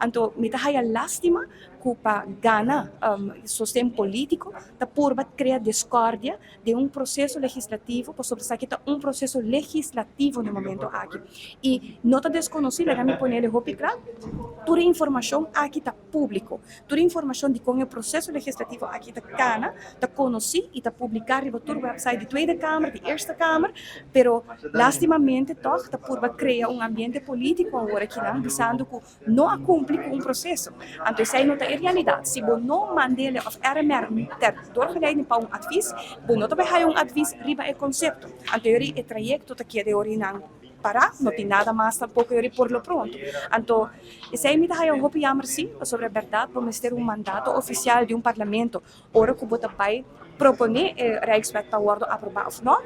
Anto, mita haya lástima cupa gana sostén político, ta purba crea discordia de un proceso legislativo, por sobre está un proceso legislativo no momento aqui. E nota desconocida, que me poner hopi claro, toda informação aqui está público, toda informação de como o processo legislativo aqui está cana, está conhecido e está publicado no toda website de Tweede Kamer, de Eerste Kamer, pero lastimamente toch, está purba crea um ambiente político agora que não, dizendo que não cumpre com um processo. Então, isso aí não é realidade. Se você não mandele of RMR ter doorgeleid para um advies, você não vai ter um advies riba é conceito. Então, é trajecto que de original para, não tem nada mais tampouco por lo pronto. Então, esse aí me dá um pouco jammer sim, sobre a verdade, vamos ter um mandato oficial de um parlamento, ora que você vai proponer Rijkswet para worden aprovar of não,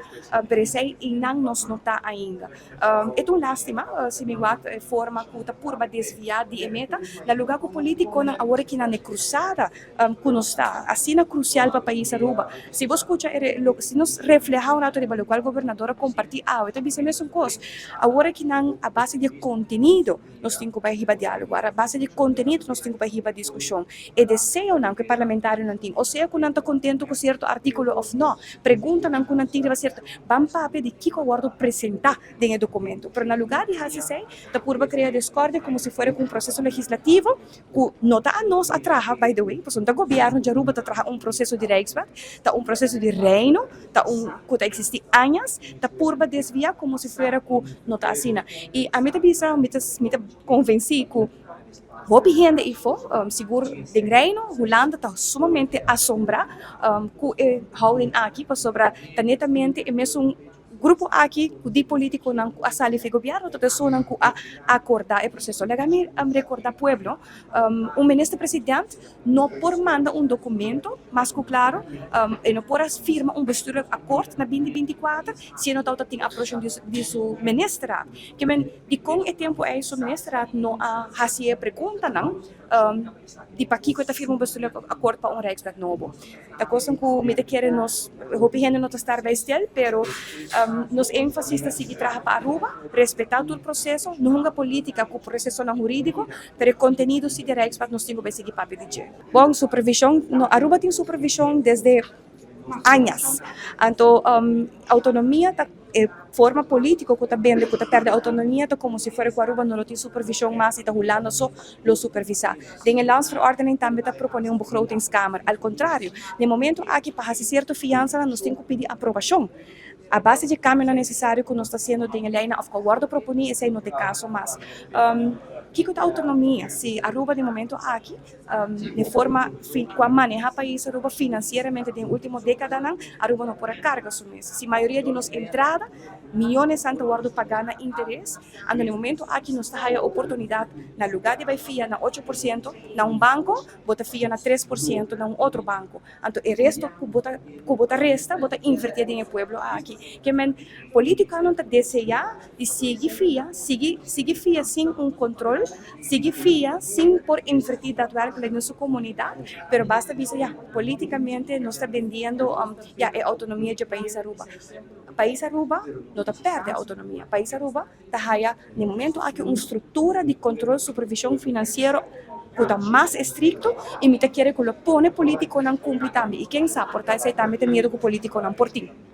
pero esse aí não nos nota ainda. É uma lástima, se me guarda forma que está purba desviada de emeta, na lugar que o político não agora que não é cruzada, que não está, assim é crucial para o país Aruba. Se você escuta, se nos refleja na autoridade, o qual governadora compartilha, então isso é mesmo coisa. Agora que não a base de conteúdo nós temos para riba diálogo, a base de conteúdo nós temos para riba discussão. E desejo não que parlamentário não tem, ou seja, que não está contente com certo artículo ou não, pergunta não que não tem certo, vamos para de que eu guardo apresentar dentro do documento. Pero no lugar de fazer isso, da purba criar discórdia como se fosse um processo legislativo, que não está a nós atrás, by the way, porque o governo de Aruba está atrás processo de Rijkswet, está processo de reino, está que está existindo anos, está purba desviar como se fosse que não está assim. E a minha visão, me convenci que vou pedindo info, seguro de reino, Holanda está sumamente assombrado com a holding aqui, sobre netamente é mesmo grupo aqui de político não a sala de governo, toda pessoa não a acordar o processo legal, recordar pueblo, ministro presidente não por manda documento, mas que claro, não por firma vestura acordo na 2024, se não está tem aproxim de seu ministra, que de com o tempo é seu ministra não a fazer pergunta não, de para que está firma vestura acordo para Rijkswet novo. A coisa que me quer nos, hoopigendo não estar vai estar, pero nos ênfases de seguir trabalhando para Aruba, respeitar todo o processo, não a política com o processo não jurídico, pero o conteúdo se de Rijkswet nós temos que seguir para pedir. Bom, supervisão, Aruba tem supervisão desde anos, então autonomia forma política que também que perde a autonomia como se fosse que Aruba não tem supervisão mais e está rolando só lo supervisar. Tem a landsverordening também está propondo begrotingskamer. Ao contrário, no momento aqui para fazer certa fiança nós temos que pedir aprovação. A base de cambio não é necessário que nós está sendo de lei of que o guarda propõe esse não tem caso mais. Que a autonomia, se Aruba de momento aqui, de forma que maneja o país Aruba financeiramente na última década, Aruba não pode carga assumir. Se a maioria de nós entrada, milhões de guarda pagando interesse, no momento aqui nós temos a oportunidade, na lugar de vai fiar na 8%, na banco, bota fiar na 3% na outro banco. Então, o resto que bota resta, bota invertir no povo aqui. Que política não está desejar de seguir fiar sem controle, seguir fiar sem por invertir da atual na sua comunidade, pero basta dizer, politicamente nós está vendendo a autonomia do país Aruba. O país Aruba não está perde a autonomia. O país Aruba está no momento aqui uma estrutura de controle e supervisão financeiro que está mais estricto e me quer que o põe político não cumpre também. E quem sabe, por tal também tem medo que o político não porte.